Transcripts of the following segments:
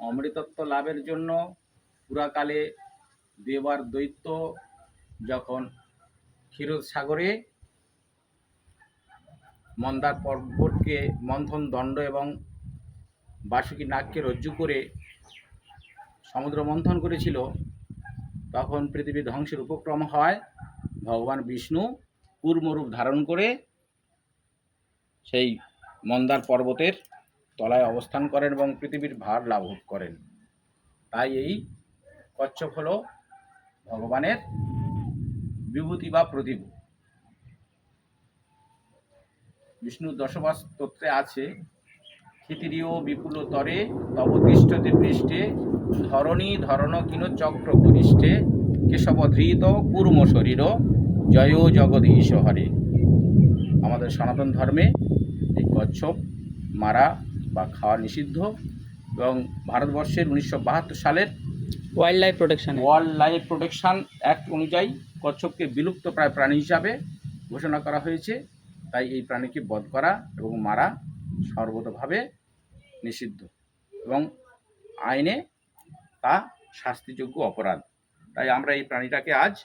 অমৃতত্ব লাভের জন্য পুরাকালে দেবার দৈত্য যখন ক্ষীরোদ সাগরে মন্দার পর্বতকে মন্থন দণ্ড এবং বাসুকী নাগকে রজ্জু করে সমুদ্র মন্থন করেছিল, তখন পৃথিবী ধ্বংসের উপক্রম হয়। ভগবান বিষ্ণু কূর্মরূপ ধারণ করে সেই মন্দার পর্বতের তলায় অবস্থান করেন এবং পৃথিবীর ভার লাভ করেন। তাই এই কচ্ছপ হল ভগবানের বিভূতি বা প্রতিভূ। বিষ্ণুর দশবাস স্তোত্রে আছে, ক্ষিতিরীয় বিপুল তরে তব তিষ্ঠতি পৃষ্ঠে ধরণী ধরণ কিন চক্র পরিষ্ঠে কেশব ধৃত কূর্ম শরীর জয় জগদীশ হরে। আমাদের সনাতন ধর্মে এই কচ্ছপ মারা বা খাওয়া নিষিদ্ধ এবং ভারতবর্ষের 1972 সালের ওয়াইল্ড লাইফ প্রোটেকশন অ্যাক্ট অনুযায়ী কচ্ছপকে বিলুপ্ত প্রায় প্রাণী হিসাবে ঘোষণা করা হয়েছে। তাই এই প্রাণীকে বধ করা এবং মারা সর্বতভাবে নিষিদ্ধ এবং আইনে তা শাস্তিযোগ্য অপরাধ। তাই আমরা এই প্রাণীটাকে আজ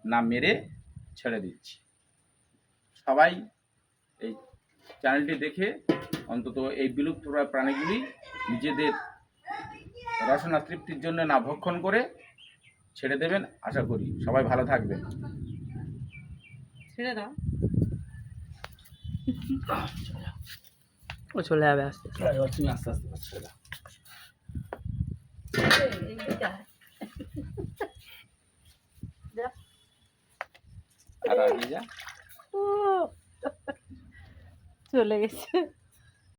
না মেরে ছেড়ে দিচ্ছি। সবাই এই চ্যানেলটি দেখে অন্তত এই বিলুপ্ত প্রাণীগুলি নিজেদের রসনা তৃপ্তির জন্য না ভক্ষণ করে ছেড়ে দেবেন। আশা করি সবাই ভালো থাকবেন। ছেড়ে দাও। ও চলে যাবে আস্তে তুমি আস্তে আস্তে ছেড়ে দাও। আর আগে যা চলে গেছে।